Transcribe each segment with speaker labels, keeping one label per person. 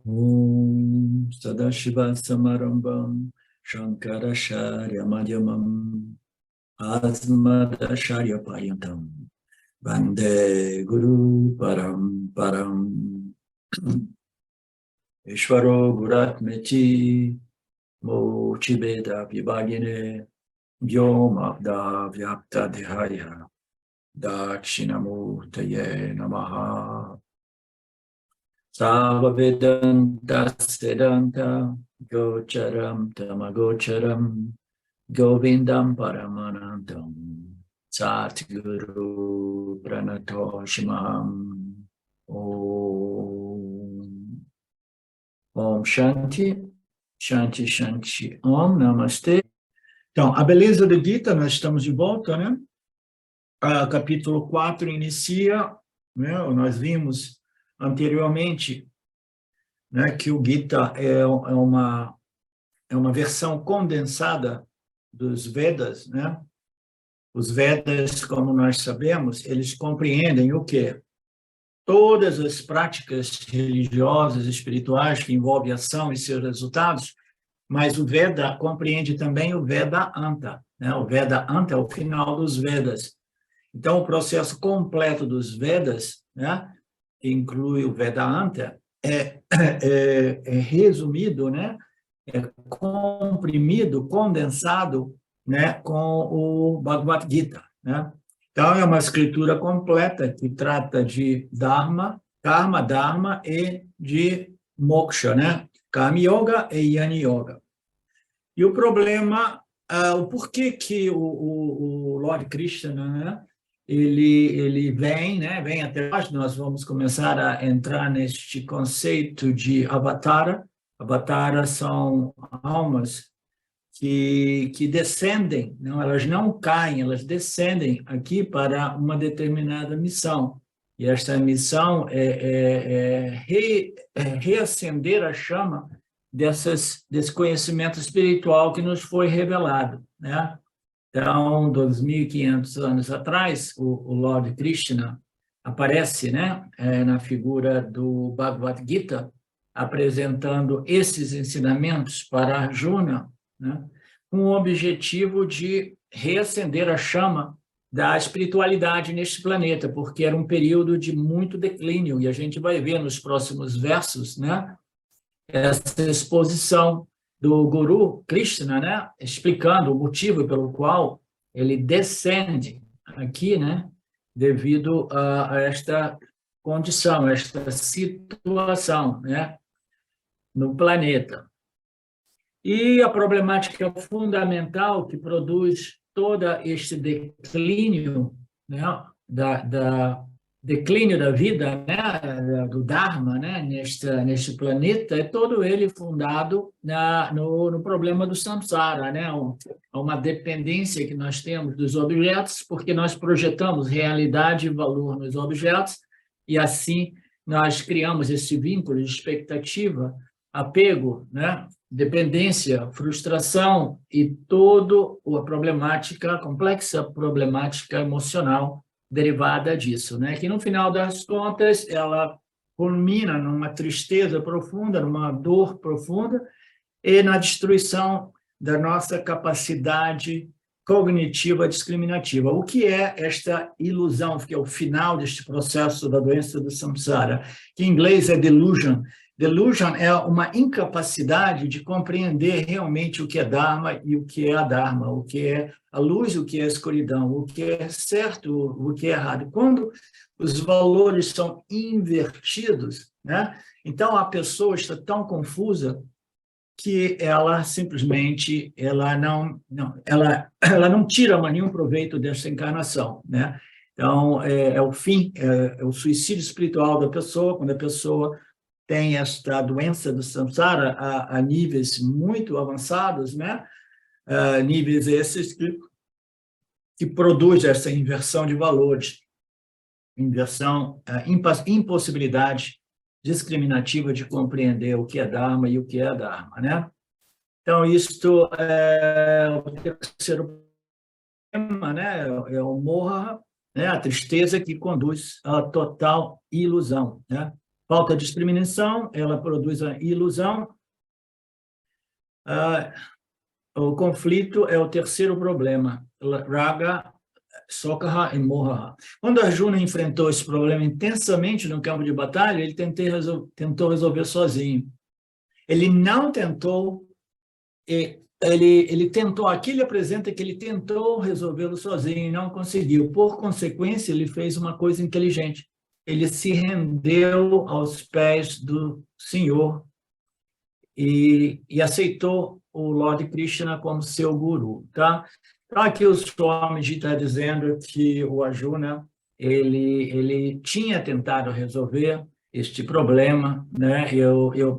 Speaker 1: Om Sadashiva Samarambam Shankaracharya Madhyamam Asmadacharya Paryantam Vande Guru Param Ishvaro Guratmeti Mochibeda Vibhagine Vyomabda Vyapta Dehaya Dakshinamurtaye Namaha Sava Vedanta Siddhanta Gocharam Tamagocharam Govindam Paramanandam Satguru Pranatoshimam Om Om Shanti Shanti Shanti Om Namastê. Então, a beleza do Gita, nós estamos de volta, né? Capítulo 4 inicia, né? Nós vimos anteriormente, né, que o Gita é uma versão condensada dos Vedas, né? Os Vedas, como nós sabemos, eles compreendem o quê? Todas as práticas religiosas, espirituais que envolvem ação e seus resultados, mas o Veda compreende também o Vedanta, né? O Vedanta é o final dos Vedas. Então, o processo completo dos Vedas, né, que inclui o Vedanta, é resumido, né, é comprimido, condensado, né, com o Bhagavad Gita, né? Então, é uma escritura completa que trata de Dharma, Karma, Dharma e de Moksha, né? Karma Yoga e Yani Yoga. E o problema, o porquê que o Lord Krishna, né, ele vem, né, vem até nós vamos começar a entrar neste conceito de avatara. Avataras são almas que descendem, não, elas não caem, elas descendem aqui para uma determinada missão. E esta missão é reacender a chama desse conhecimento espiritual que nos foi revelado, né? Então, 2.500 anos atrás, o Lord Krishna aparece, né, na figura do Bhagavad Gita, apresentando esses ensinamentos para Arjuna, né, com o objetivo de reacender a chama da espiritualidade neste planeta, porque era um período de muito declínio, e a gente vai ver nos próximos versos, né, essa exposição do Guru Krishna, né, explicando o motivo pelo qual ele descende aqui, né, devido a esta condição, esta situação, né, no planeta. E a problemática fundamental que produz todo este declínio, né, declínio da vida, né, do Dharma, né, neste planeta, é todo ele fundado no problema do samsara, né, uma dependência que nós temos dos objetos, porque nós projetamos realidade e valor nos objetos, e assim nós criamos esse vínculo de expectativa, apego, né, dependência, frustração e toda a problemática, complexa problemática emocional derivada disso, né? Que no final das contas ela culmina numa tristeza profunda, numa dor profunda e na destruição da nossa capacidade cognitiva discriminativa. O que é esta ilusão, que é o final deste processo da doença do samsara, que em inglês é delusion. Delusion é uma incapacidade de compreender realmente o que é Dharma e o que é Adharma, o que é a luz e o que é a escuridão, o que é certo, o que é errado. Quando os valores são invertidos, né? Então a pessoa está tão confusa que ela simplesmente ela não tira nenhum proveito dessa encarnação, né? Então é o fim, é o suicídio espiritual da pessoa, quando a pessoa tem esta doença do samsara a níveis muito avançados, né? Níveis esses que produz essa inversão de valores, impossibilidade discriminativa de compreender o que é Dharma e o que é Dharma, né? Então, isto é o terceiro problema, né? É o moha, né? A tristeza que conduz à total ilusão, né? falta de discriminação, ela produz a ilusão. O conflito é o terceiro problema, Raga, Sokaha e Moha. Quando Arjuna enfrentou esse problema intensamente no campo de batalha, ele tentou resolver sozinho. Ele não tentou, ele tentou, aqui ele apresenta que ele tentou resolvê-lo sozinho e não conseguiu. Por consequência, ele fez uma coisa inteligente. Ele se rendeu aos pés do Senhor e aceitou o Lord Krishna como seu guru, tá? Então, aqui o Swamiji está dizendo que o Arjuna, ele tinha tentado resolver este problema, né?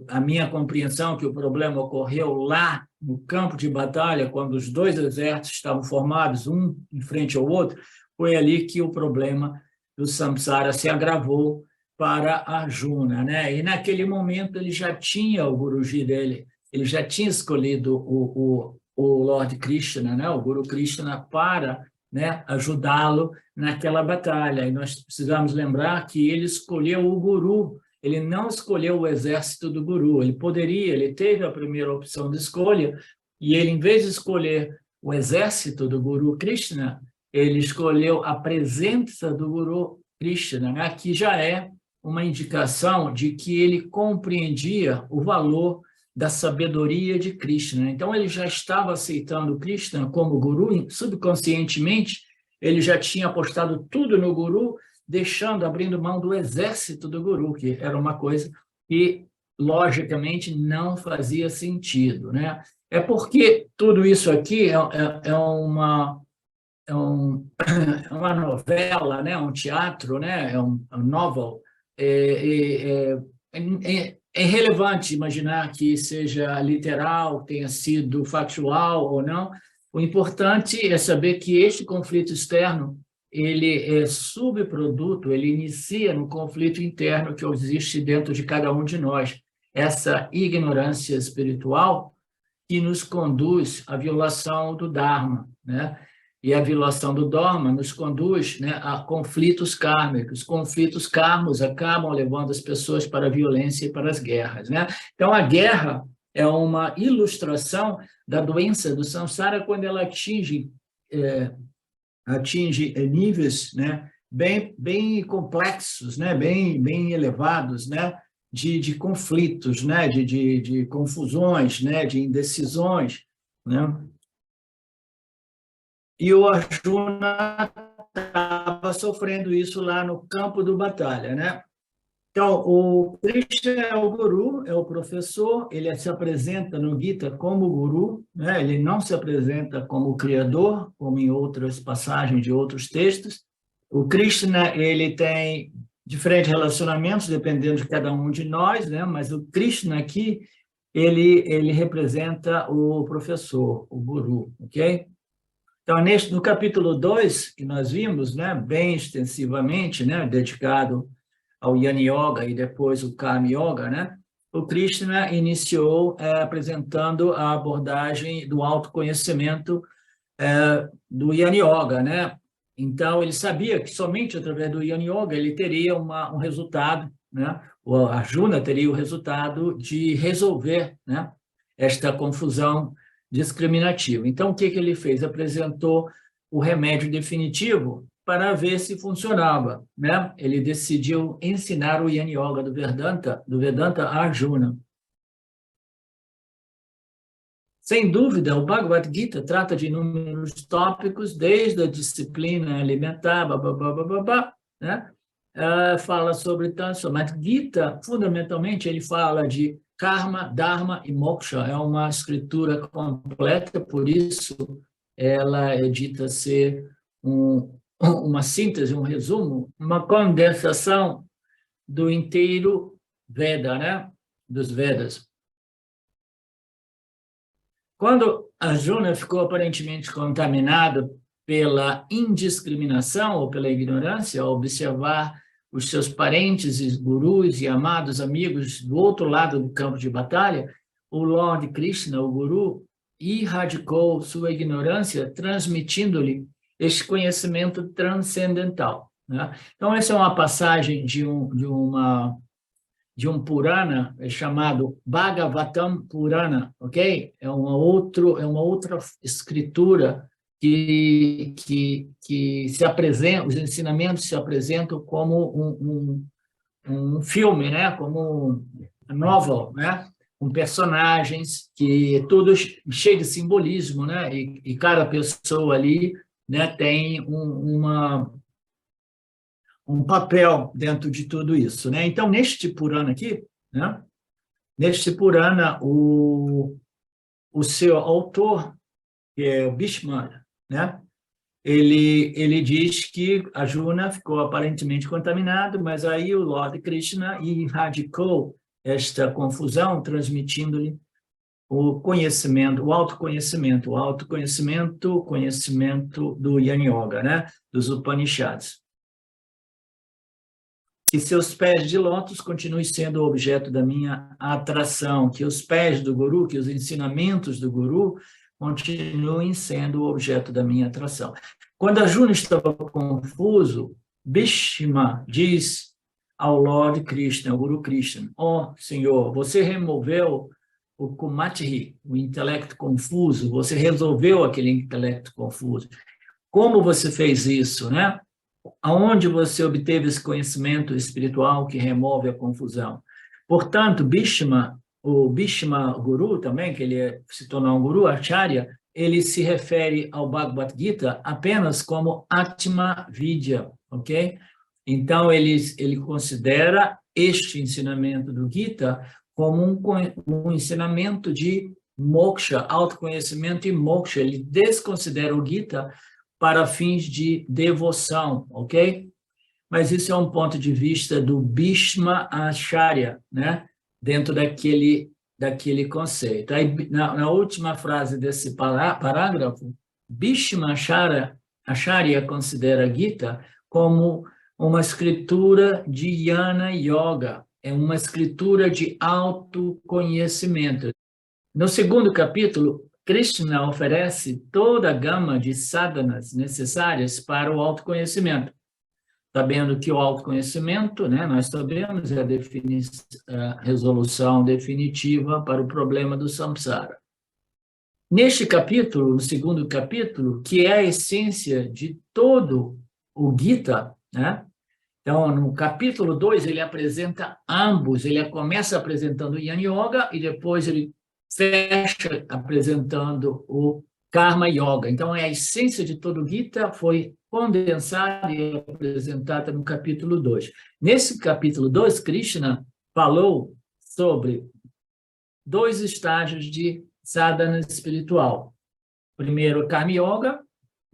Speaker 1: A minha compreensão que o problema ocorreu lá no campo de batalha, quando os dois exércitos estavam formados, um em frente ao outro, foi ali que o problema do samsara se agravou para Arjuna, né? E naquele momento ele já tinha o guruji dele, ele já tinha escolhido o Lord Krishna, né? O Guru Krishna, para, né, ajudá-lo naquela batalha. E nós precisamos lembrar que ele escolheu o guru, ele não escolheu o exército do guru. Ele teve a primeira opção de escolha, e ele, em vez de escolher o exército do Guru Krishna, ele escolheu a presença do Guru Krishna, né? Que já é uma indicação de que ele compreendia o valor da sabedoria de Krishna. Então, ele já estava aceitando Krishna como guru, subconscientemente, ele já tinha apostado tudo no guru, abrindo mão do exército do guru, que era uma coisa que, logicamente, não fazia sentido, né? É porque tudo isso aqui é uma novela, né? Um teatro, né? É um novel. É irrelevante imaginar que seja literal, tenha sido factual ou não. O importante é saber que este conflito externo, ele é subproduto, ele inicia no conflito interno que existe dentro de cada um de nós. Essa ignorância espiritual que nos conduz à violação do Dharma, né? E a violação do Dharma nos conduz, né, a conflitos kármicos. Conflitos kármicos acabam levando as pessoas para a violência e para as guerras, né? Então, a guerra é uma ilustração da doença do samsara quando ela atinge níveis, né, bem complexos, né, bem elevados, né, de conflitos, né, de confusões, né, de indecisões, né? E o Arjuna estava sofrendo isso lá no campo do batalha, né? Então, o Krishna é o guru, é o professor, ele se apresenta no Gita como guru, né? Ele não se apresenta como criador, como em outras passagens de outros textos. O Krishna, ele tem diferentes relacionamentos, dependendo de cada um de nós, né? Mas o Krishna aqui, ele representa o professor, o guru, ok? Então, no capítulo 2, que nós vimos, né, bem extensivamente, né, dedicado ao Yani Yoga e depois o Karma Yoga, né, o Krishna iniciou apresentando a abordagem do autoconhecimento do Yani Yoga, né? Então, ele sabia que somente através do Yani Yoga ele teria um resultado, né? O Arjuna teria o resultado de resolver, né, esta confusão discriminativa. Então, o que ele fez? Apresentou o remédio definitivo para ver se funcionava, né? Ele decidiu ensinar o Yani Yoga do Vedanta a Arjuna. Sem dúvida, o Bhagavad Gita trata de inúmeros tópicos, desde a disciplina alimentar, né? Fala sobre tanto, mas Gita, fundamentalmente, ele fala de Karma, Dharma e Moksha. É uma escritura completa, por isso ela é dita ser uma síntese, um resumo, uma condensação do inteiro Veda, né? Dos Vedas. Quando Arjuna ficou aparentemente contaminado pela indiscriminação ou pela ignorância, ao observar os seus parentes e gurus e amados amigos do outro lado do campo de batalha, o Lord Krishna, o guru, erradicou sua ignorância, transmitindo-lhe este conhecimento transcendental, né? Então, essa é uma passagem de uma de um Purana chamado Bhagavatam Purana, ok? É uma outra escritura que se apresenta, os ensinamentos se apresentam como um filme, né? Como um novel, né? Com personagens que todos cheio de simbolismo, né? E cada pessoa ali, né, tem um papel dentro de tudo isso, né? Então, neste Purana aqui, né? Neste Purana, o seu autor, que é o Bhishma, né? Ele diz que Arjuna ficou aparentemente contaminado, mas aí o Lord Krishna erradicou esta confusão, transmitindo-lhe o conhecimento, o conhecimento do Yana Yoga, né? Dos Upanishads. Que seus pés de lótus continuem sendo o objeto da minha atração, que os pés do Guru, que os ensinamentos do Guru continuem sendo o objeto da minha atração. Quando Arjuna estava confuso, Bhishma diz ao Lord Krishna, ao Guru Krishna, Senhor, você removeu o Kumatihi, o intelecto confuso, você resolveu aquele intelecto confuso. Como você fez isso, né? Aonde você obteve esse conhecimento espiritual que remove a confusão? Portanto, o Bhishma Guru também, que ele se tornou um Guru, Acharya, ele se refere ao Bhagavad Gita apenas como Atma Vidya, ok? Então, ele considera este ensinamento do Gita como um ensinamento de moksha, autoconhecimento e moksha. Ele desconsidera o Gita para fins de devoção, ok? Mas isso é um ponto de vista do Bhishma Acharya, né? Dentro daquele conceito. Aí, na última frase desse parágrafo, Bhishma Acharya considera a Gita como uma escritura de Jnana Yoga, é uma escritura de autoconhecimento. No segundo capítulo, Krishna oferece toda a gama de sadhanas necessárias para o autoconhecimento. Sabendo que o autoconhecimento, né, nós sabemos, é a resolução definitiva para o problema do samsara. Neste capítulo, no segundo capítulo, que é a essência de todo o Gita, né? Então, no capítulo 2, ele apresenta ambos, ele começa apresentando o Jnana Yoga e depois ele fecha apresentando o Karma Yoga. Então, a essência de todo o Gita foi condensada e apresentada no capítulo 2. Nesse capítulo 2, Krishna falou sobre 2 estágios de sadhana espiritual. Primeiro, o Karma Yoga,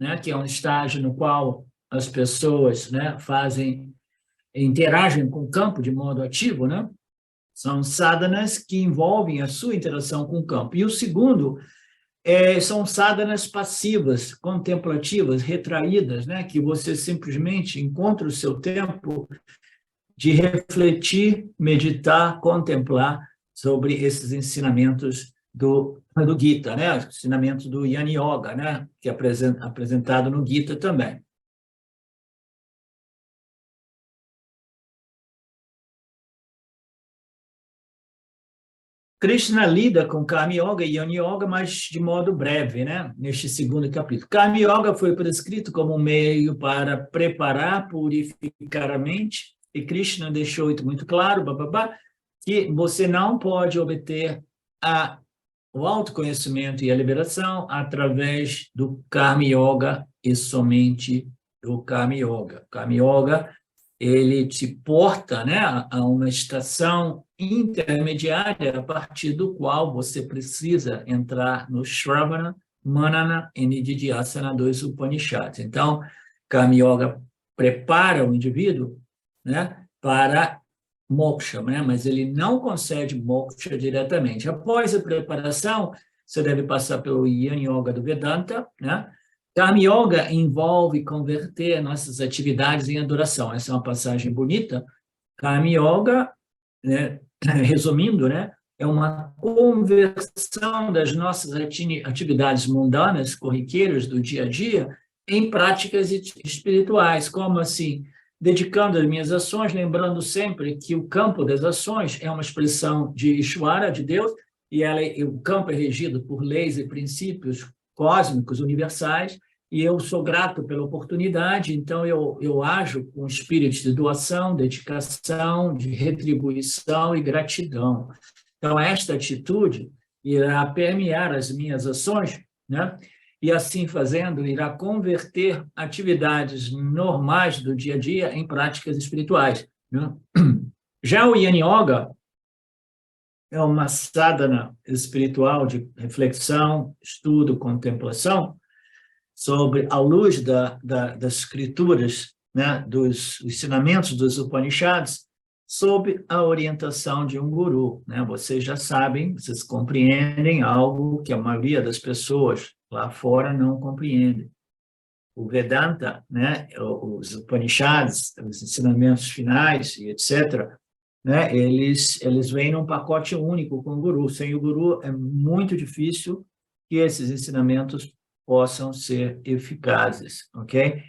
Speaker 1: né, que é um estágio no qual as pessoas, né, interagem com o campo de modo ativo, né? São sadhanas que envolvem a sua interação com o campo. E o segundo são sadhanas passivas, contemplativas, retraídas, né? Que você simplesmente encontra o seu tempo de refletir, meditar, contemplar sobre esses ensinamentos do Gita, né? Os ensinamentos do Jnana Yoga, né? Que é apresentado no Gita também. Krishna lida com Karma Yoga e Jnana Yoga, mas de modo breve, né? Neste segundo capítulo. Karma Yoga foi prescrito como um meio para preparar, purificar a mente, e Krishna deixou isso muito claro, que você não pode obter o autoconhecimento e a liberação através do Karma Yoga e somente do Karma Yoga. O Karma Yoga, ele te porta, né, a uma estação intermediária a partir do qual você precisa entrar no Shravana, Manana e Nididhyasana dos Upanishads. Então, Karma Yoga prepara o indivíduo, né, para moksha, né, mas ele não concede moksha diretamente. Após a preparação, você deve passar pelo Jnana Yoga do Vedanta, né? Karma Yoga envolve converter nossas atividades em adoração. Essa é uma passagem bonita. Karma Yoga, né, resumindo, né, é uma conversão das nossas atividades mundanas, corriqueiras do dia a dia, em práticas espirituais. Como assim? dedicando as minhas ações, lembrando sempre que o campo das ações é uma expressão de Ishvara, de Deus, e o campo é regido por leis e princípios cósmicos universais, e eu sou grato pela oportunidade, então eu ajo com espírito de doação, dedicação, de retribuição e gratidão. Então, esta atitude irá permear as minhas ações, né? E assim fazendo, irá converter atividades normais do dia a dia em práticas espirituais, né? Já o Yin Yoga é uma sadhana espiritual de reflexão, estudo, contemplação, sobre a luz das escrituras, né, dos ensinamentos dos Upanishads, sob a orientação de um guru, né? Vocês já sabem, vocês compreendem algo que a maioria das pessoas lá fora não compreendem. O Vedanta, né, os Upanishads, os ensinamentos finais e etc., né, eles vêm num pacote único com o guru. Sem o guru é muito difícil que esses ensinamentos possam ser eficazes, ok?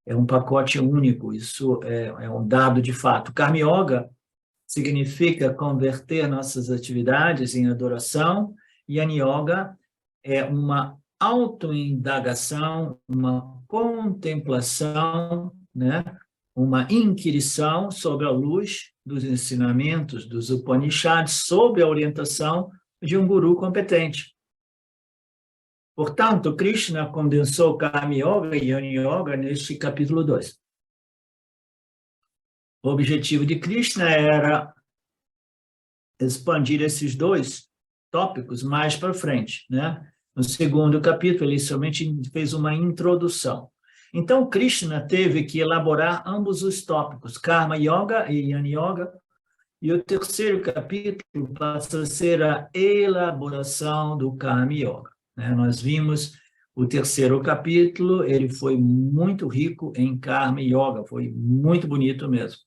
Speaker 1: É um pacote único, isso é um dado de fato. Karma Yoga significa converter nossas atividades em adoração, e Yin Yoga é uma autoindagação, uma contemplação, né? Uma inquirição sobre a luz dos ensinamentos dos Upanishads, sob a orientação de um guru competente. Portanto, Krishna condensou Karma Yoga e Yin Yoga neste capítulo 2. O objetivo de Krishna era expandir esses dois tópicos mais para frente, né? No segundo capítulo, ele somente fez uma introdução. Então, Krishna teve que elaborar ambos os tópicos, Karma Yoga e Yin Yoga, e o terceiro capítulo passa a ser a elaboração do Karma Yoga, né? Nós vimos o terceiro capítulo, ele foi muito rico em Karma Yoga, foi muito bonito mesmo.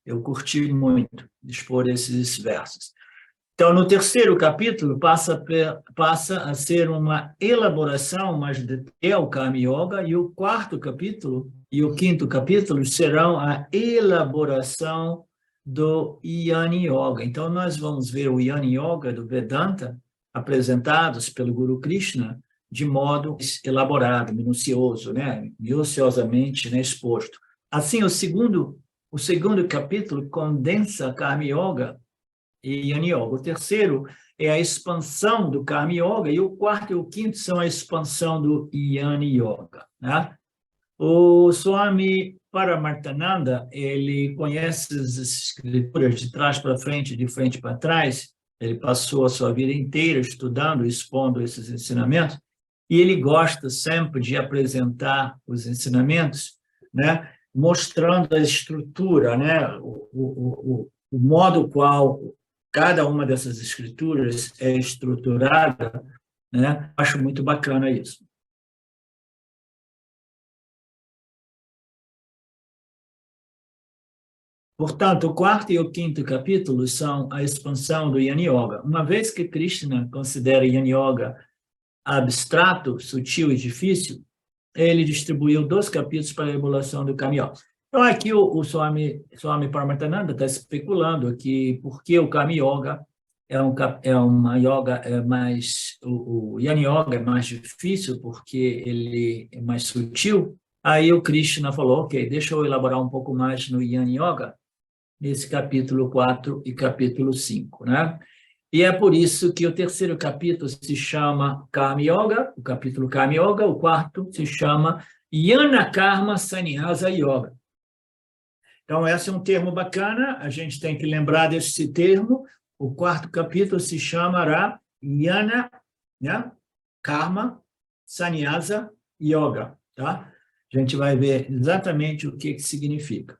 Speaker 1: Eu curti muito expor esses versos. Então, no terceiro capítulo, passa a ser uma elaboração mais do Karma Yoga, e o quarto capítulo e o quinto capítulo serão a elaboração do Yin Yoga. Então, nós vamos ver o Yin Yoga do Vedanta apresentados pelo Guru Krishna de modo elaborado, minucioso, né? Minuciosamente, né, exposto. Assim, o segundo capítulo condensa Karma Yoga e Yin Yoga. O terceiro é a expansão do Karma Yoga, e o quarto e o quinto são a expansão do Yin Yoga, né? O Swami Paramarthananda, ele conhece as escrituras de trás para frente, de frente para trás. Ele passou a sua vida inteira estudando e expondo esses ensinamentos, e ele gosta sempre de apresentar os ensinamentos, né, mostrando a estrutura, né, o modo qual cada uma dessas escrituras é estruturada, né? Acho muito bacana isso. Portanto, o quarto e o quinto capítulo são a expansão do Yin Yoga. Uma vez que Krishna considera Yin Yoga abstrato, sutil e difícil, ele distribuiu 2 capítulos para a evolução do Karma Yoga. Então, aqui o Swami Paramarthananda está especulando aqui por que o Karma Yoga é uma yoga mais... O Yin Yoga é mais difícil porque ele é mais sutil. Aí o Krishna falou, ok, deixa eu elaborar um pouco mais no Yin Yoga, nesse capítulo 4 e capítulo 5, né? E é por isso que o terceiro capítulo se chama Karma Yoga, o capítulo Karma Yoga, o quarto se chama Jnana Karma Sannyasa Yoga. Então, esse é um termo bacana, a gente tem que lembrar desse termo. O quarto capítulo se chamará Jnana, né? Karma Sannyasa Yoga, tá? A gente vai ver exatamente o que significa.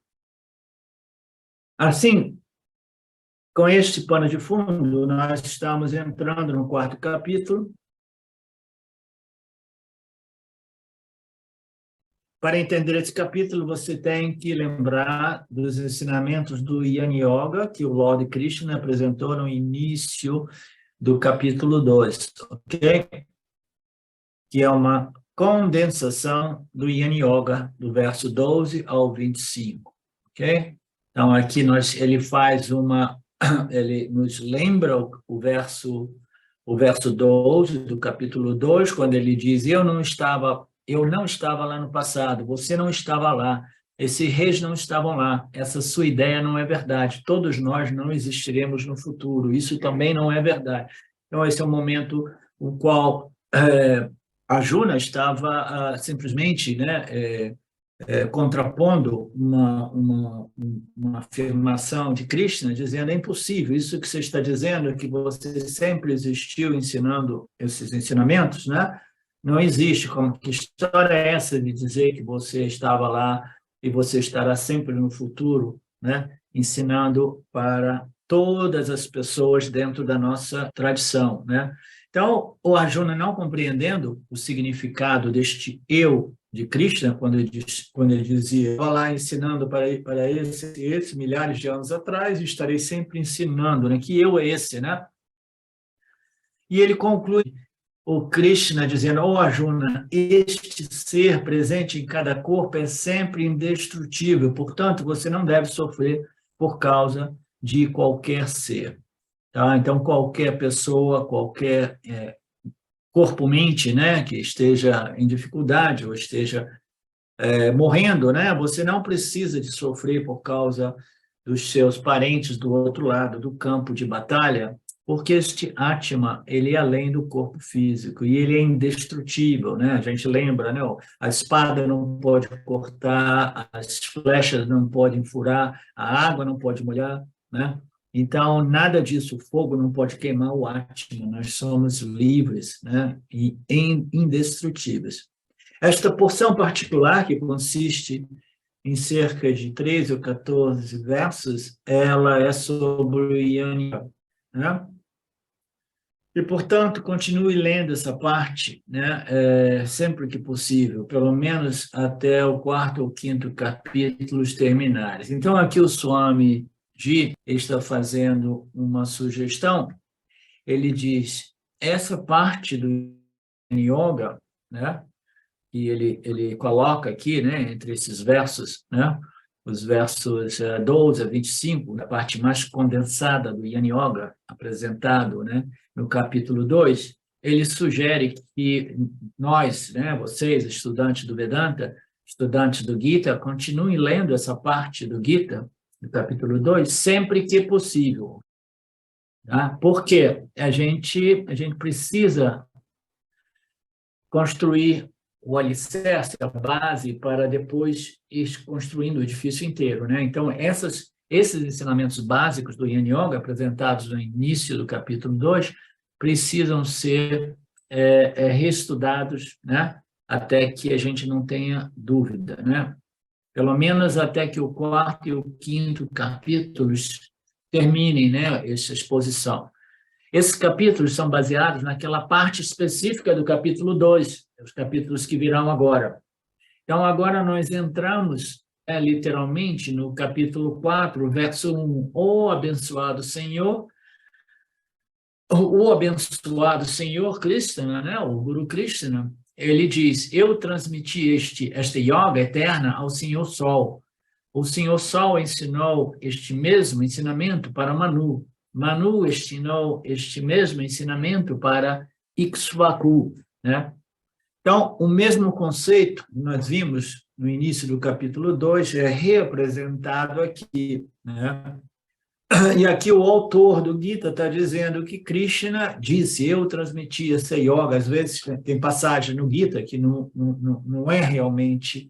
Speaker 1: Assim, com este pano de fundo, nós estamos entrando no quarto capítulo. Para entender esse capítulo, você tem que lembrar dos ensinamentos do Yin Yoga, que o Lord Krishna apresentou no início do capítulo 2, ok? Que é uma condensação do Yin Yoga, do verso 12 ao 25. ok? Então, aqui ele faz ele nos lembra o verso 12 do capítulo 2, quando ele diz, eu não estava lá no passado, você não estava lá, esses reis não estavam lá, essa sua ideia não é verdade, todos nós não existiremos no futuro, isso também não é verdade. Então, esse é o momento o qual a Juna estava simplesmente, né, contrapondo uma afirmação de Krishna, dizendo, é impossível, isso que você está dizendo, que você sempre existiu ensinando esses ensinamentos, né? Não existe. Que história é essa de dizer que você estava lá e você estará sempre no futuro, né? Ensinando para todas as pessoas dentro da nossa tradição, né? Então, o Arjuna, não compreendendo o significado deste eu de Krishna, quando ele dizia, vou lá ensinando para esse milhares de anos atrás, e estarei sempre ensinando, né? Que eu é esse, né? E ele conclui o Krishna dizendo, Arjuna, este ser presente em cada corpo é sempre indestrutível, portanto, você não deve sofrer por causa de qualquer ser. Tá? Então, qualquer pessoa, qualquer corpo-mente, né, que esteja em dificuldade ou esteja morrendo, né, você não precisa de sofrer por causa dos seus parentes do outro lado do campo de batalha, porque este Atma, ele é além do corpo físico e ele é indestrutível, né? A gente lembra, né? A espada não pode cortar, as flechas não podem furar, a água não pode molhar, né? Então, nada disso, o fogo não pode queimar o Atma, nós somos livres, né? E indestrutíveis. Esta porção particular, que consiste em cerca de 13 ou 14 versos, ela é sobre o Yanya, né? E, portanto, continue lendo essa parte, né? Sempre que possível, pelo menos até o 4º ou 5º capítulos terminares. Então, aqui o Swami Ji está fazendo uma sugestão. Ele diz, essa parte do Yoga, né? Que ele coloca aqui, né, entre esses versos, né, os versos 12 a 25, a parte mais condensada do Yana Yoga, apresentado, né, no capítulo 2, ele sugere que nós, né, vocês, estudantes do Vedanta, estudantes do Gita, continuem lendo essa parte do Gita, do capítulo 2, sempre que possível. Tá? Porque a gente precisa construir o alicerce, a base, para depois ir construindo o edifício inteiro, né? Então, esses ensinamentos básicos do Yin Yoga, apresentados no início do capítulo 2, precisam ser reestudados, né? Até que a gente não tenha dúvida, né? Pelo menos até que o 4º e o 5º capítulos terminem, né, essa exposição. Esses capítulos são baseados naquela parte específica do capítulo 2, os capítulos que virão agora. Então, agora nós entramos, literalmente, no capítulo 4, verso 1. O abençoado Senhor Krishna, né, o Guru Krishna, ele diz, eu transmiti esta yoga eterna ao Senhor Sol. O Senhor Sol ensinou este mesmo ensinamento para Manu. Manu ensinou este mesmo ensinamento para Ikshvaku, né? Então, o mesmo conceito que nós vimos no início do capítulo 2 é reapresentado aqui, né? E aqui o autor do Gita está dizendo que Krishna disse, eu transmiti essa yoga. Às vezes tem passagem no Gita que não é realmente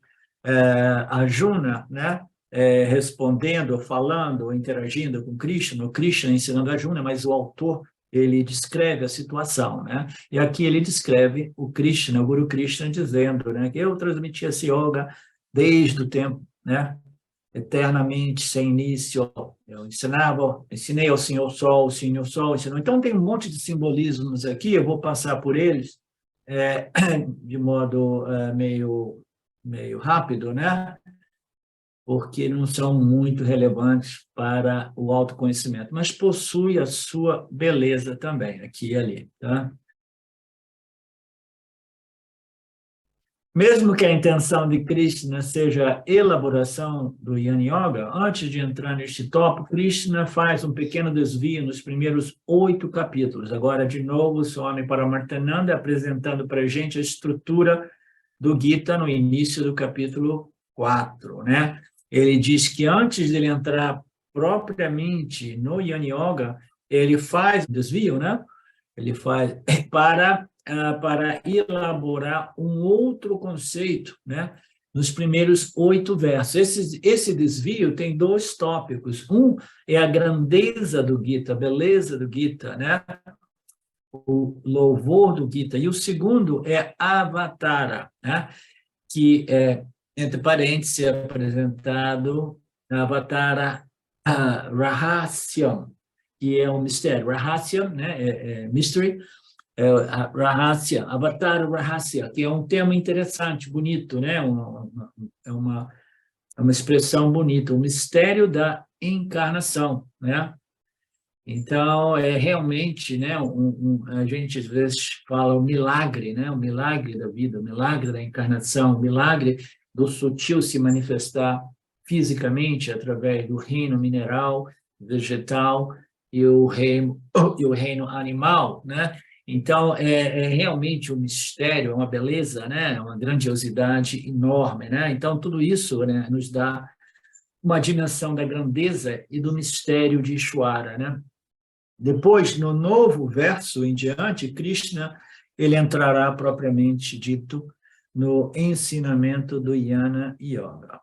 Speaker 1: Arjuna, né? Respondendo, falando, interagindo com Krishna, o Krishna ensinando a Arjuna, mas o autor ele descreve a situação, né? E aqui ele descreve o Krishna, o Guru Krishna, dizendo, né, que eu transmiti essa yoga desde o tempo, né? Eternamente, sem início, eu ensinei ao Senhor Sol, o Senhor Sol ensinou. Então, tem um monte de simbolismos aqui, eu vou passar por eles de modo meio rápido, né? Porque não são muito relevantes para o autoconhecimento, mas possui a sua beleza também, aqui e ali. Tá? Mesmo que a intenção de Krishna seja a elaboração do Jnana Yoga, antes de entrar neste tópico, Krishna faz um pequeno desvio nos primeiros 8 capítulos. Agora, de novo, o Swami Paramarthananda apresentando para a gente a estrutura do Gita no início do capítulo 4, né? Ele diz que antes de ele entrar propriamente no Jnana Yoga, ele faz desvio, né? Ele faz para elaborar um outro conceito, né? Nos primeiros 8 versos. Esse desvio tem 2 tópicos. Um é a grandeza do Gita, a beleza do Gita, né? O louvor do Gita. E o segundo é Avatara, né? Que é, entre parênteses, é apresentado Avatara Rahasyam, que é um mistério. Rahasyam, né? Mystery. Rahasya, Avatar Rahasya, que é um tema interessante, bonito, né? É uma expressão bonita, o mistério da encarnação, né? Então, é realmente, né? A gente às vezes fala o milagre, né? O milagre da vida, o milagre da encarnação, o milagre do sutil se manifestar fisicamente através do reino mineral, vegetal e o reino animal, né? Então, é realmente um mistério, é uma beleza, né? É uma grandiosidade enorme, né? Então, tudo isso, né, nos dá uma dimensão da grandeza e do mistério de Ishvara, né? Depois, no novo verso em diante, Krishna ele entrará propriamente dito no ensinamento do Jnana Yoga.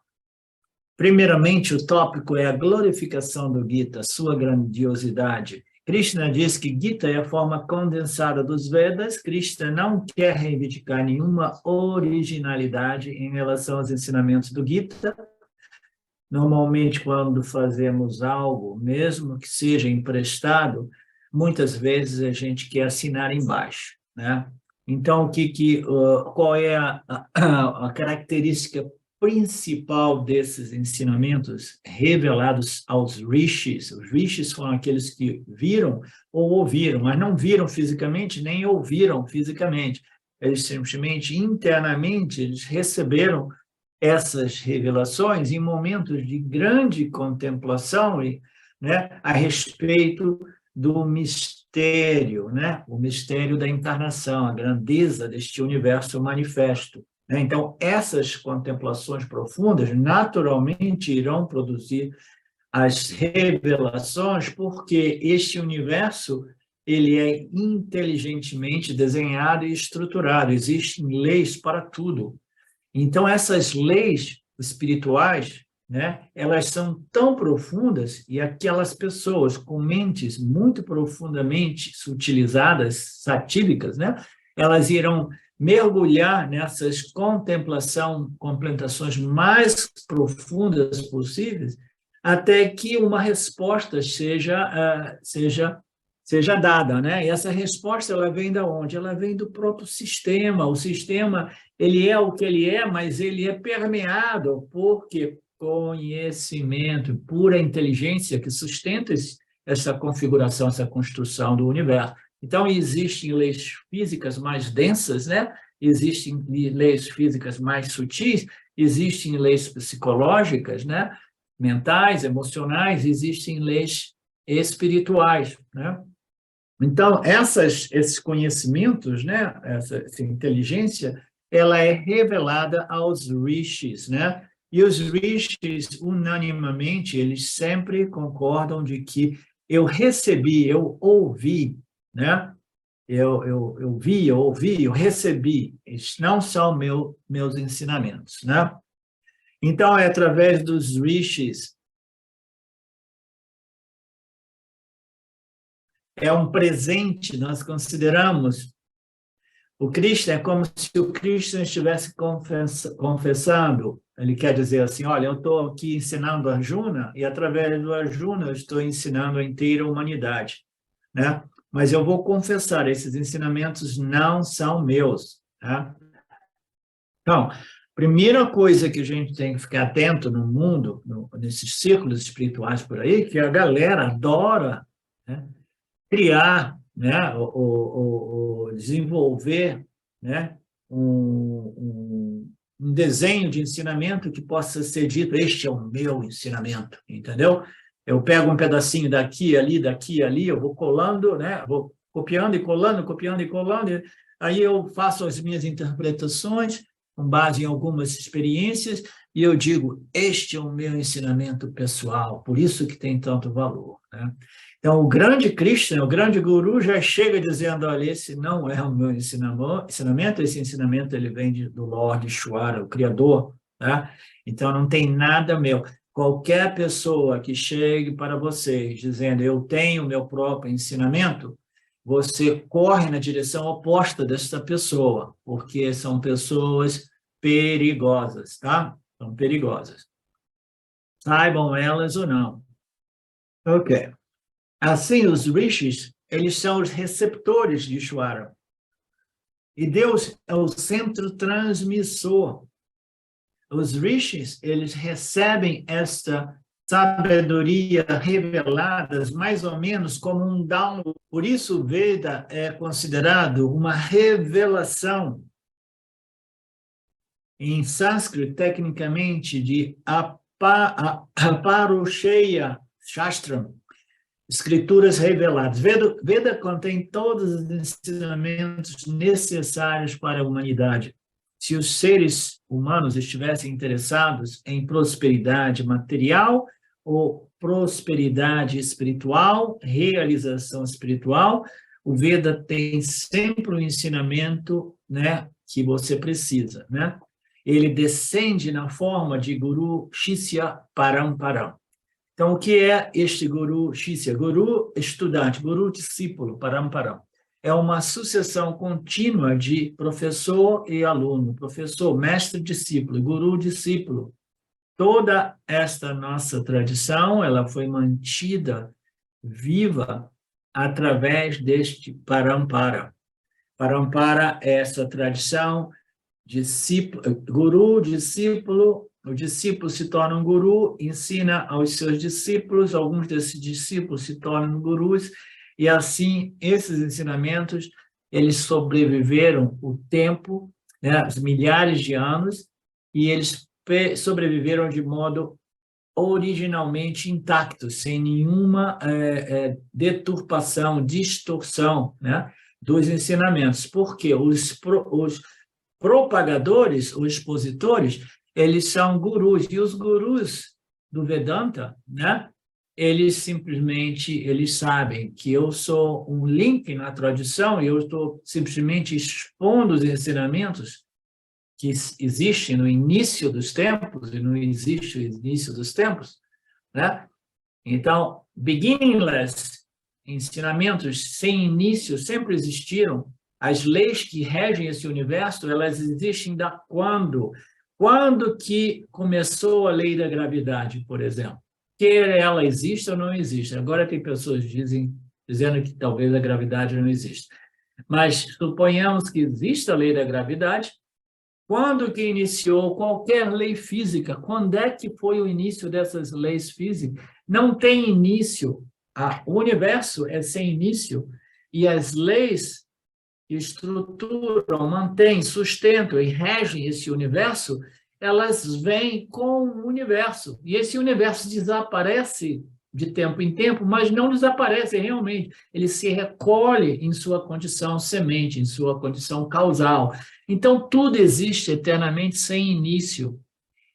Speaker 1: Primeiramente, o tópico é a glorificação do Gita, sua grandiosidade. Krishna diz que Gita é a forma condensada dos Vedas. Krishna não quer reivindicar nenhuma originalidade em relação aos ensinamentos do Gita. Normalmente, quando fazemos algo, mesmo que seja emprestado, muitas vezes a gente quer assinar embaixo, né? Então, qual é a característica principal desses ensinamentos revelados aos rishis? Os rishis foram aqueles que viram ou ouviram, mas não viram fisicamente, nem ouviram fisicamente. Eles simplesmente, internamente, eles receberam essas revelações em momentos de grande contemplação, né, a respeito do mistério, né, o mistério da encarnação, a grandeza deste universo manifesto. Né? Então, essas contemplações profundas naturalmente irão produzir as revelações, porque este universo ele é inteligentemente desenhado e estruturado, existem leis para tudo. Então, essas leis espirituais, né, elas são tão profundas e aquelas pessoas com mentes muito profundamente sutilizadas, satívicas, né, elas irão mergulhar nessas contemplações mais profundas possíveis, até que uma resposta seja dada, né? E essa resposta ela vem da onde? Ela vem do próprio sistema. O sistema ele é o que ele é, mas ele é permeado por conhecimento, pura inteligência que sustenta essa configuração, essa construção do universo. Então, existem leis físicas mais densas, né? Existem leis físicas mais sutis, existem leis psicológicas, né? Mentais, emocionais, existem leis espirituais, né? Então, esses conhecimentos, né, essa inteligência, ela é revelada aos rishis, né? E os rishis, unanimamente, eles sempre concordam de que eu recebi, eu ouvi, né? Eu vi, eu ouvi, eu recebi. Esses não são meus ensinamentos, né? Então, é através dos rishis, é um presente, nós consideramos o Krishna é como se o Krishna estivesse confessando. Ele quer dizer assim, olha, eu estou aqui ensinando a Arjuna e através do Arjuna eu estou ensinando a inteira humanidade, né? Mas eu vou confessar, esses ensinamentos não são meus, tá? Então, primeira coisa que a gente tem que ficar atento no mundo, nesses círculos espirituais por aí, que a galera adora, né, criar, né, desenvolver, né, um desenho de ensinamento que possa ser dito, este é o meu ensinamento, entendeu? Eu pego um pedacinho daqui, ali, eu vou colando, né? Vou copiando e colando, aí eu faço as minhas interpretações com base em algumas experiências e eu digo, este é o meu ensinamento pessoal, por isso que tem tanto valor, né? Então, o grande Krishna, o grande Guru, já chega dizendo, olha, esse não é o meu ensinamento, esse ensinamento ele vem do Lord Ishvara, o Criador, tá? Então, não tem nada meu. Qualquer pessoa que chegue para vocês dizendo, eu tenho o meu próprio ensinamento, você corre na direção oposta dessa pessoa, porque são pessoas perigosas, tá? São perigosas. Saibam elas ou não. Ok. Assim, os rishis, eles são os receptores de Ishvara. E Deus é o centro transmissor. Os rishis, eles recebem esta sabedoria revelada mais ou menos como um download. Por isso, o Veda é considerado uma revelação. Em sânscrito, tecnicamente, de Aparusheya Shastram, escrituras reveladas. Veda contém todos os ensinamentos necessários para a humanidade. Se os seres humanos estivessem interessados em prosperidade material ou prosperidade espiritual, realização espiritual, o Veda tem sempre o ensinamento, né, que você precisa, né? Ele descende na forma de Guru Shishya Paramparam. Então, o que é este Guru Shishya? Guru, estudante, Guru, discípulo, Paramparam. É uma sucessão contínua de professor e aluno, professor, mestre, discípulo, Guru, discípulo. Toda esta nossa tradição, ela foi mantida viva através deste Parampara. Parampara é essa tradição, guru, discípulo, o discípulo se torna um guru, ensina aos seus discípulos, alguns desses discípulos se tornam gurus, e assim, esses ensinamentos, eles sobreviveram o tempo, né, os milhares de anos, e eles sobreviveram de modo originalmente intacto, sem nenhuma deturpação, distorção, né, dos ensinamentos. Porque os propagadores, os expositores, eles são gurus, e os gurus do Vedanta, né, eles sabem que eu sou um link na tradição e eu estou simplesmente expondo os ensinamentos que existem no início dos tempos e não existe o início dos tempos, né? Então, beginningless, ensinamentos sem início sempre existiram. As leis que regem esse universo, elas existem da quando? Quando que começou a lei da gravidade, por exemplo? Quer ela existe ou não existe. Agora tem pessoas dizendo que talvez a gravidade não exista. Mas suponhamos que exista a lei da gravidade. Quando que iniciou qualquer lei física? Quando é que foi o início dessas leis físicas? Não tem início. O universo é sem início. E as leis que estruturam, mantêm, sustentam e regem esse universo, elas vêm com o universo. E esse universo desaparece de tempo em tempo, mas não desaparece realmente. Ele se recolhe em sua condição semente, em sua condição causal. Então, tudo existe eternamente sem início.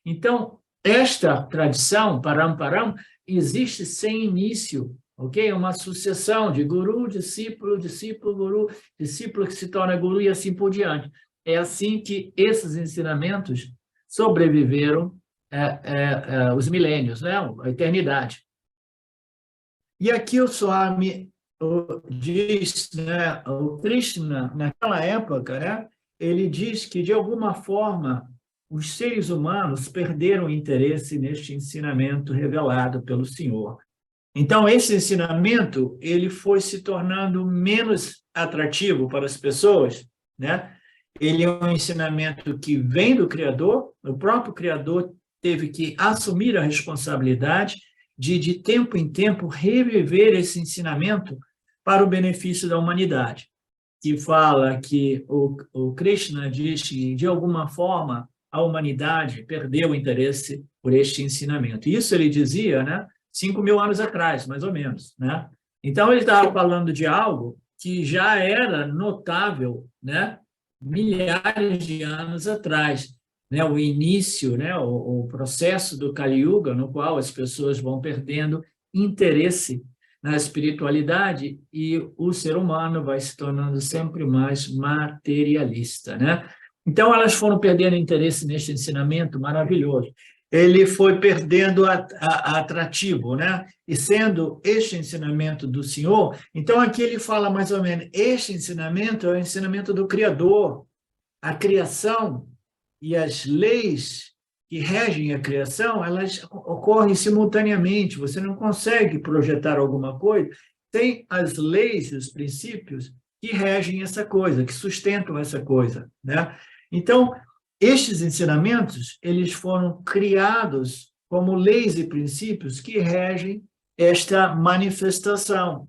Speaker 1: Então, esta tradição, Paramparam, existe sem início, ok? É uma sucessão de guru, discípulo, discípulo, guru, discípulo que se torna guru e assim por diante. É assim que esses ensinamentos sobreviveram os milênios, né? A eternidade. E aqui o Swami diz, né, o Krishna, naquela época, né, ele diz que, de alguma forma, os seres humanos perderam o interesse neste ensinamento revelado pelo Senhor. Então, esse ensinamento ele foi se tornando menos atrativo para as pessoas, né? Ele é um ensinamento que vem do Criador, o próprio Criador teve que assumir a responsabilidade de tempo em tempo, reviver esse ensinamento para o benefício da humanidade, que fala que o Krishna diz que, de alguma forma, a humanidade perdeu o interesse por este ensinamento. Isso ele dizia, né, 5.000 anos atrás, mais ou menos, né? Então, ele estava falando de algo que já era notável, né, milhares de anos atrás, né, o início, né, o processo do Kali Yuga, no qual as pessoas vão perdendo interesse na espiritualidade e o ser humano vai se tornando sempre mais materialista, né? Então, elas foram perdendo interesse neste ensinamento maravilhoso. Ele foi perdendo atrativo, né? E sendo este ensinamento do Senhor, então aqui ele fala mais ou menos, este ensinamento é o ensinamento do Criador. A criação e as leis que regem a criação, elas ocorrem simultaneamente. Você não consegue projetar alguma coisa sem as leis e os princípios que regem essa coisa, que sustentam essa coisa, né? Então, estes ensinamentos, eles foram criados como leis e princípios que regem esta manifestação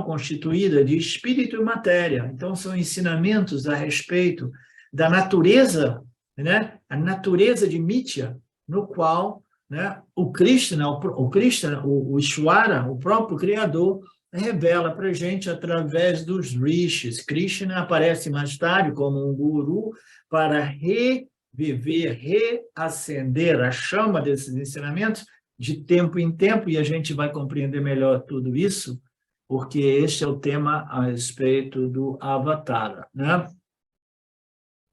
Speaker 1: constituída de espírito e matéria. Então, são ensinamentos a respeito da natureza, né? A natureza de Mithya, no qual, né, o Krishna, o Ishvara, o próprio Criador, revela para a gente através dos rishis. Krishna aparece mais tarde como um guru para reviver, reacender a chama desses ensinamentos de tempo em tempo, e a gente vai compreender melhor tudo isso, porque este é o tema a respeito do Avatara, né?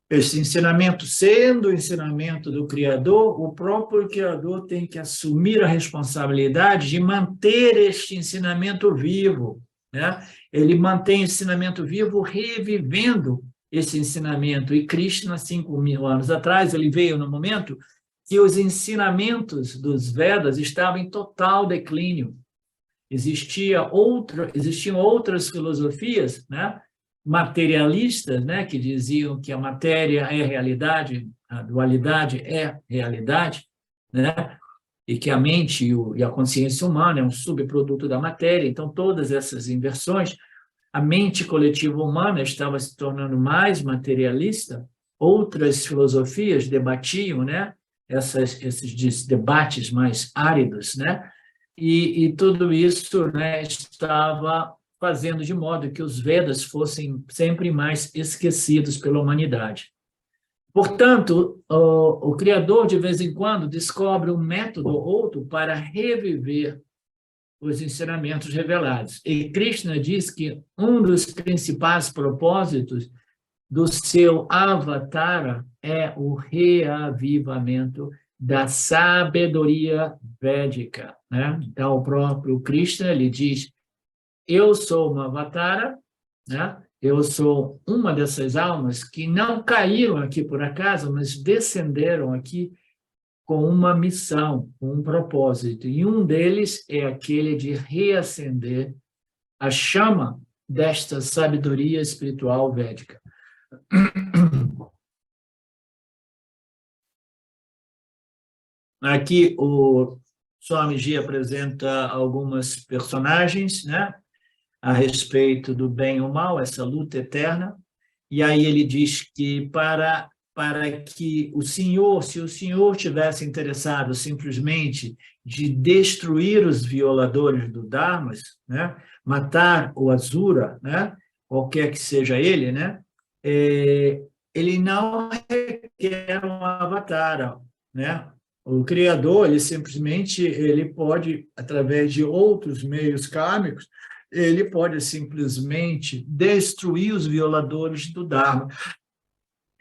Speaker 1: Esse ensinamento, sendo o ensinamento do Criador, o próprio Criador tem que assumir a responsabilidade de manter este ensinamento vivo, né? Ele mantém o ensinamento vivo revivendo esse ensinamento. E Krishna, 5.000 anos atrás, ele veio no momento que os ensinamentos dos Vedas estavam em total declínio. Existiam outras filosofias, né, materialistas, né, que diziam que a matéria é realidade, a dualidade é realidade, né, e que a mente e a consciência humana é um subproduto da matéria. Então, todas essas inversões, a mente coletiva humana estava se tornando mais materialista. Outras filosofias debatiam, né, esses debates mais áridos, né, e tudo isso, né, estava fazendo de modo que os Vedas fossem sempre mais esquecidos pela humanidade. Portanto, o Criador, de vez em quando, descobre um método ou outro para reviver os ensinamentos revelados. E Krishna diz que um dos principais propósitos do seu avatara é o reavivamento da sabedoria védica, né? Então, o próprio Krishna, ele diz, eu sou uma avatara, né? Eu sou uma dessas almas que não caíram aqui por acaso, mas descenderam aqui com uma missão, com um propósito. E um deles é aquele de reacender a chama desta sabedoria espiritual védica. Aqui o Swamiji apresenta algumas personagens, né, a respeito do bem e o mal, essa luta eterna, e aí ele diz que para que o Senhor, se o Senhor tivesse interessado simplesmente de destruir os violadores do Dharma, né, matar o Asura, né, qualquer que seja ele, né, ele não requer um avatar, né? O Criador, ele pode, através de outros meios kármicos, ele pode simplesmente destruir os violadores do Dharma.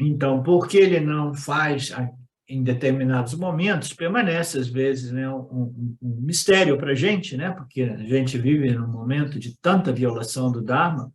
Speaker 1: Então, porque ele não faz em determinados momentos, permanece, às vezes, né, um mistério para a gente, né, porque a gente vive num momento de tanta violação do Dharma,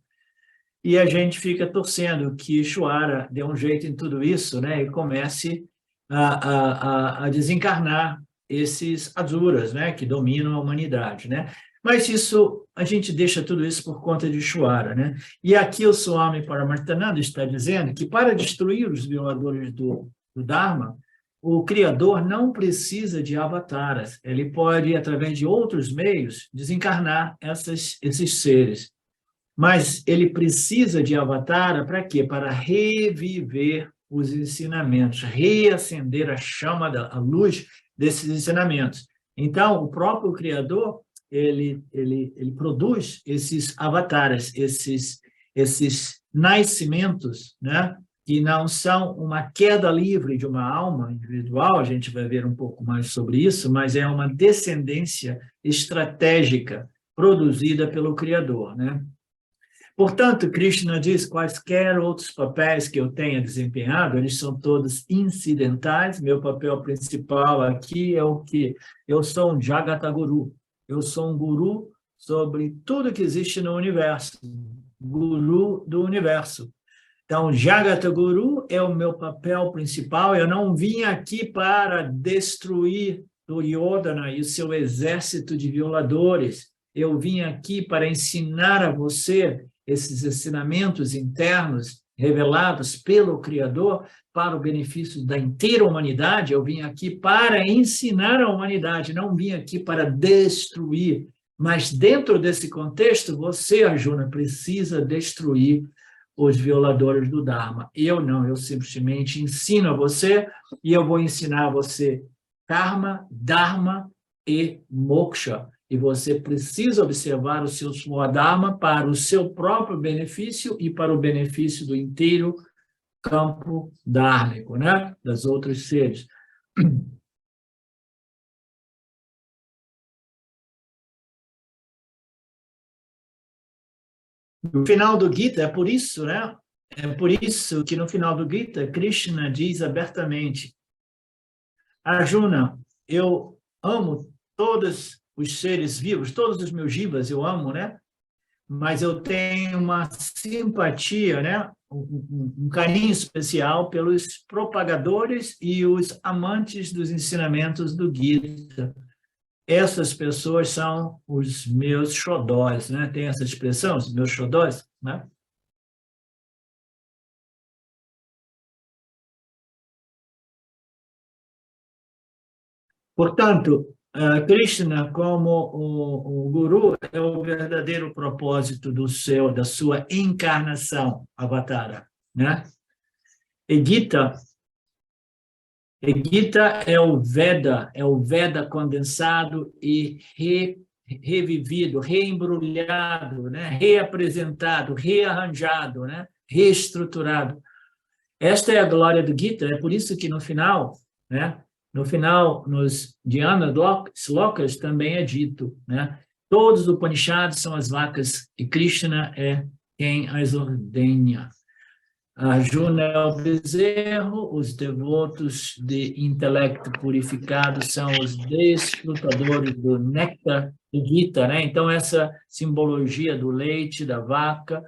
Speaker 1: e a gente fica torcendo que Ishvara dê um jeito em tudo isso, né, e comece a desencarnar esses asuras, né, que dominam a humanidade, né? Mas isso, a gente deixa tudo isso por conta de Ishvara, né? E aqui o Swami Paramarthananda está dizendo que para destruir os violadores do Dharma, o Criador não precisa de avataras, ele pode, através de outros meios, desencarnar esses seres. Mas ele precisa de avatara para quê? Para reviver os ensinamentos, reacender a chama, a luz desses ensinamentos. Então, o próprio Criador, ele produz esses avatares, esses nascimentos, né? Que não são uma queda livre de uma alma individual, a gente vai ver um pouco mais sobre isso, mas é uma descendência estratégica produzida pelo Criador, né? Portanto, Krishna diz, quaisquer outros papéis que eu tenha desempenhado, eles são todos incidentais, meu papel principal aqui é o que? Eu sou um Jagata Guru, eu sou um guru sobre tudo que existe no universo, guru do universo. Então, Jagata Guru é o meu papel principal, eu não vim aqui para destruir Duryodhana e o seu exército de violadores, eu vim aqui para ensinar a você esses ensinamentos internos revelados pelo Criador para o benefício da inteira humanidade. Eu vim aqui para ensinar a humanidade, não vim aqui para destruir. Mas dentro desse contexto, você, Arjuna, precisa destruir os violadores do Dharma. Eu não, eu simplesmente ensino a você e eu vou ensinar a você Karma, Dharma e Moksha. E você precisa observar o seu Swadharma para o seu próprio benefício e para o benefício do inteiro campo dármico, né? Das outros seres. No final do Gita, é por isso, né? É por isso que no final do Gita, Krishna diz abertamente, Arjuna, eu amo todos os seres vivos, todos os meus jivas eu amo, né? Mas eu tenho uma simpatia, né? Um carinho especial pelos propagadores e os amantes dos ensinamentos do Gita. Essas pessoas são os meus xodós, né? Tem essa expressão, os meus xodós, né? Portanto, Krishna, como o Guru, é o verdadeiro propósito da sua encarnação, Avatara, né? E Gita é o Veda condensado e revivido, reembrulhado, né? Reapresentado, rearranjado, né? Reestruturado. Esta é a glória do Gita, é por isso que no final, né? No final, nos Dhyana Slokas também é dito, né? Todos os Upanishads são as vacas e Krishna é quem as ordenha. Arjuna é o bezerro, os devotos de intelecto purificado são os desfrutadores do néctar do Gita, né? Então, essa simbologia do leite, da vaca,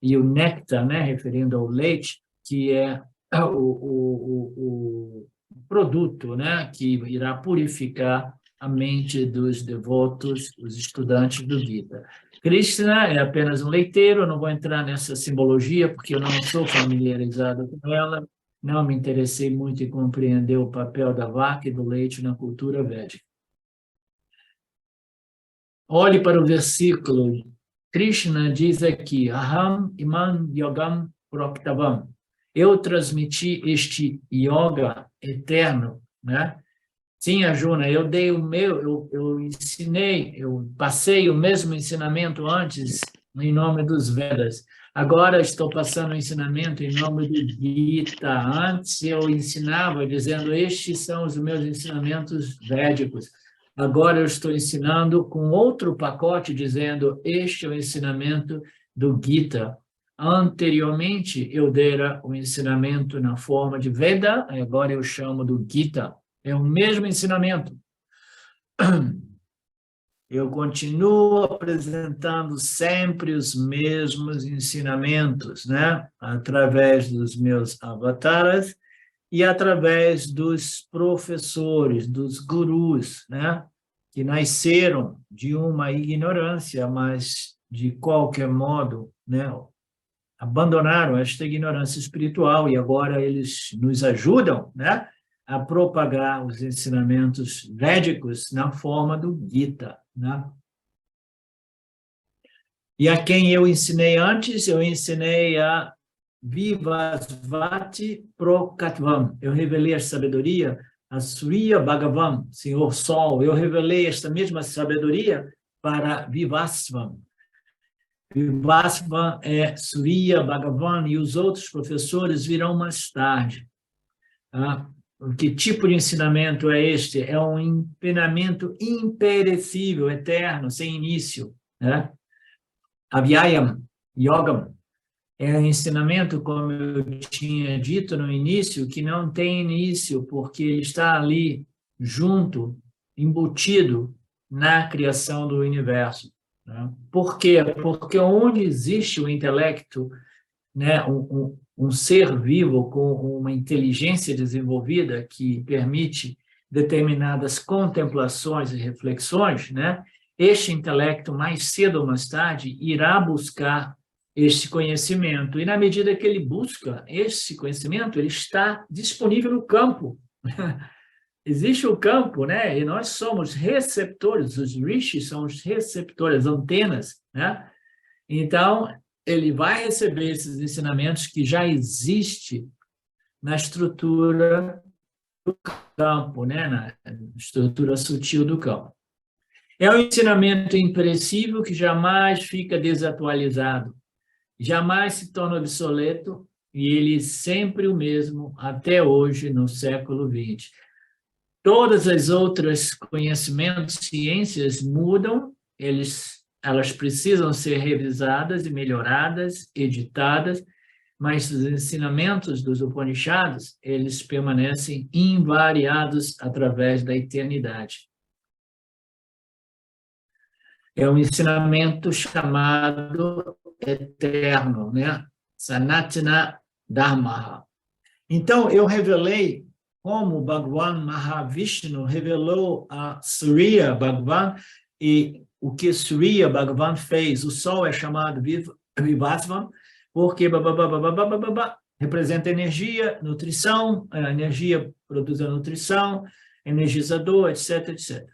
Speaker 1: e o néctar, né? Referindo ao leite, que é o produto, né? Que irá purificar a mente dos devotos, os estudantes do Gita. Krishna é apenas um leiteiro, eu não vou entrar nessa simbologia, porque eu não sou familiarizado com ela, não me interessei muito em compreender o papel da vaca e do leite na cultura védica. Olhe para o versículo. Krishna diz aqui, Aham imam yogam proktavam. Eu transmiti este yoga eterno, né? Sim, Arjuna, eu dei o meu, eu ensinei, eu passei o mesmo ensinamento antes em nome dos Vedas. Agora estou passando o ensinamento em nome do Gita. Antes eu ensinava dizendo, estes são os meus ensinamentos védicos. Agora eu estou ensinando com outro pacote dizendo, este é o ensinamento do Gita. Anteriormente eu dera o ensinamento na forma de Veda, agora eu chamo do Gita. É o mesmo ensinamento. Eu continuo apresentando sempre os mesmos ensinamentos, né? Através dos meus avataras e através dos professores, dos gurus, né? Que nasceram de uma ignorância, mas de qualquer modo, né? Abandonaram esta ignorância espiritual e agora eles nos ajudam, né? A propagar os ensinamentos védicos na forma do Gita, né? E a quem eu ensinei antes, eu ensinei a Vivasvati Prokatvam. Eu revelei a sabedoria a Surya Bhagavan, Senhor Sol. Eu revelei esta mesma sabedoria para Vivasvam. Vivasvam é Surya Bhagavan e os outros professores virão mais tarde. Tá? Que tipo de ensinamento é este? É um ensinamento imperecível, eterno, sem início. Né? Avyayam, Yogam, é um ensinamento, como eu tinha dito no início, que não tem início, porque ele está ali, junto, embutido na criação do universo. Né? Por quê? Porque onde existe o intelecto, né, um ser vivo com uma inteligência desenvolvida que permite determinadas contemplações e reflexões, né, este intelecto, mais cedo ou mais tarde, irá buscar este conhecimento. E, na medida que ele busca esse conhecimento, ele está disponível no campo. Existe o campo, né? E nós somos receptores, os rishis são os receptores, antenas, né? Então, ele vai receber esses ensinamentos que já existem na estrutura do campo, né? Na estrutura sutil do campo. É um ensinamento imperecível que jamais fica desatualizado, jamais se torna obsoleto, e ele é sempre o mesmo até hoje, no século XX. Todas as outras conhecimentos, ciências mudam, elas precisam ser revisadas e melhoradas, editadas, mas os ensinamentos dos Upanishads, eles permanecem invariados através da eternidade. É um ensinamento chamado eterno, né? Sanatana Dharma. Então, eu revelei como Bhagavan Mahavishnu revelou a Surya Bhagavan, e o que Surya Bhagavan fez. O Sol é chamado Vivasvam, porque representa energia, nutrição, a energia produz a nutrição, energizador, etc, etc.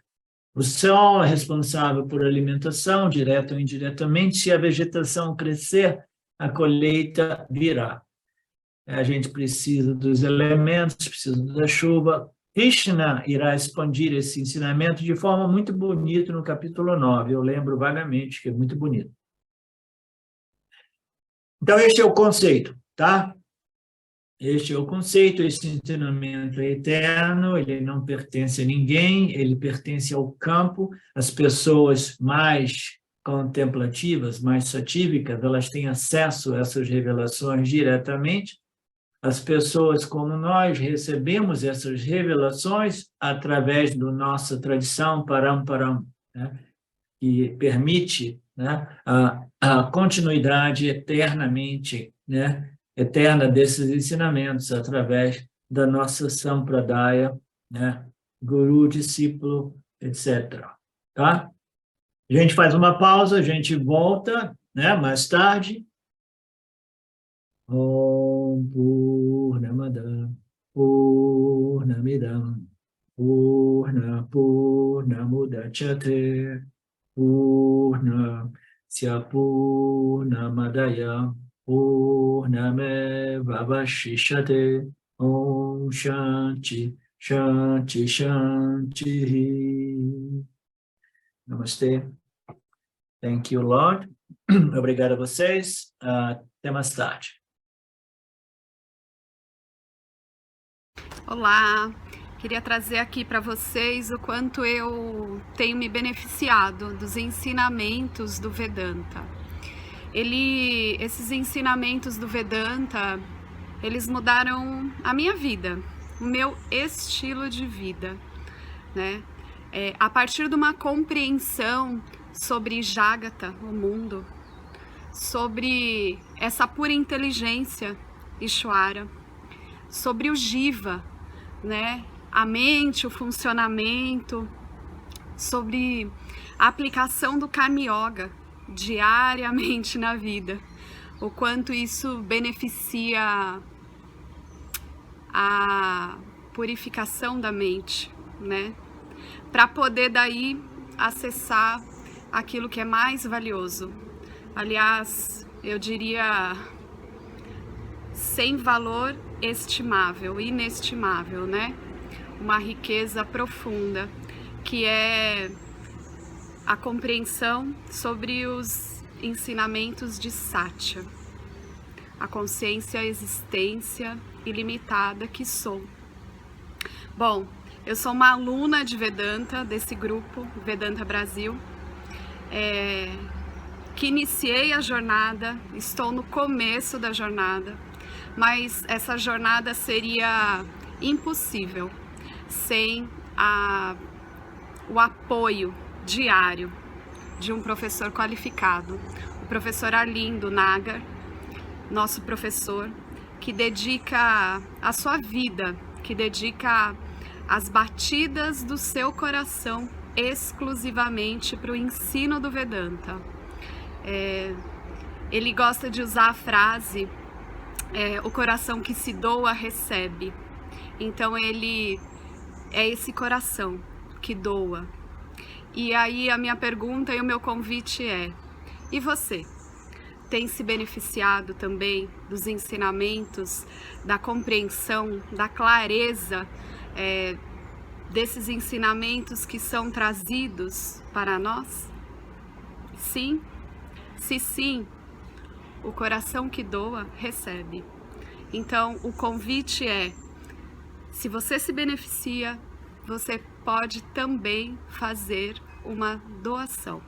Speaker 1: O Sol é responsável por alimentação, direta ou indiretamente. Se a vegetação crescer, a colheita virá. A gente precisa dos elementos, precisa da chuva. Krishna irá expandir esse ensinamento de forma muito bonita no capítulo 9. Eu lembro vagamente que é muito bonito. Então, este é o conceito, tá? Este é o conceito, esse ensinamento é eterno, ele não pertence a ninguém, ele pertence ao campo. As pessoas mais contemplativas, mais satívicas, elas têm acesso a essas revelações diretamente. As pessoas como nós recebemos essas revelações através da nossa tradição Paramparam, né? Que permite, né, a continuidade eternamente, né, eterna desses ensinamentos através da nossa Sampradaya, né, guru, discípulo, etc. Tá? A gente faz uma pausa, a gente volta, né, mais tarde. Om Purnamada Purnamidam Purnamudachyate Purnasya Purnamadaya Purnamevavashishate. Om Shanti Shanti Shanti. Namastê. Thank you, Lord. Obrigado a vocês. Até mais tarde.
Speaker 2: Olá, queria trazer aqui para vocês o quanto eu tenho me beneficiado dos ensinamentos do Vedanta. Esses ensinamentos do Vedanta, eles mudaram a minha vida, o meu estilo de vida, né? A partir de uma compreensão sobre Jagata, o mundo, sobre essa pura inteligência, Ishvara, sobre o Jiva, né? A mente, o funcionamento, sobre a aplicação do Karma Yoga diariamente na vida, o quanto isso beneficia a purificação da mente, né? Para poder daí acessar aquilo que é mais valioso. Aliás, eu diria sem valor estimável, inestimável, né? Uma riqueza profunda, que é a compreensão sobre os ensinamentos de Satya, a consciência, a existência ilimitada que sou. Bom, eu sou uma aluna de Vedanta, desse grupo, Vedanta Brasil, que iniciei a jornada, estou no começo da jornada, mas essa jornada seria impossível sem o apoio diário de um professor qualificado, o professor Arlindo Nagar, nosso professor, que dedica a sua vida, que dedica as batidas do seu coração exclusivamente para o ensino do Vedanta. Ele gosta de usar a frase, o coração que se doa recebe. Então ele é esse coração que doa. E aí a minha pergunta e o meu convite é: e você? Tem se beneficiado também dos ensinamentos, da compreensão, da clareza desses ensinamentos que são trazidos para nós? Sim? Se sim, o coração que doa recebe. Então o convite é: se você se beneficia, você pode também fazer uma doação.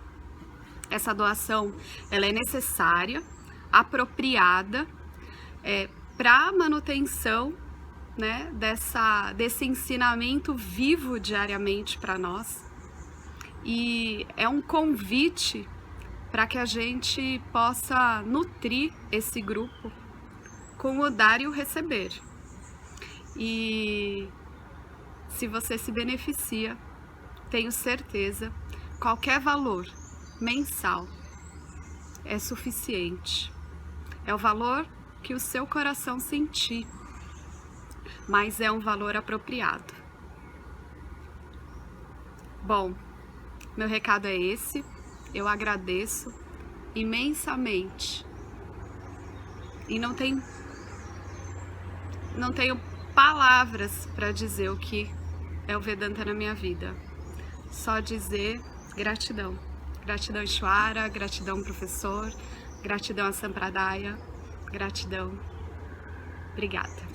Speaker 2: Essa doação, ela é necessária, apropriada, para a manutenção, né, desse ensinamento vivo diariamente para nós. E é um convite para que a gente possa nutrir esse grupo com o dar e o receber. E se você se beneficia, tenho certeza, qualquer valor mensal é suficiente. É o valor que o seu coração sentir, mas é um valor apropriado. Bom, meu recado é esse. Eu agradeço imensamente e não tenho palavras para dizer o que é o Vedanta na minha vida. Só dizer gratidão. Gratidão Ishwara, gratidão professor, gratidão a Sampradaya, gratidão. Obrigada.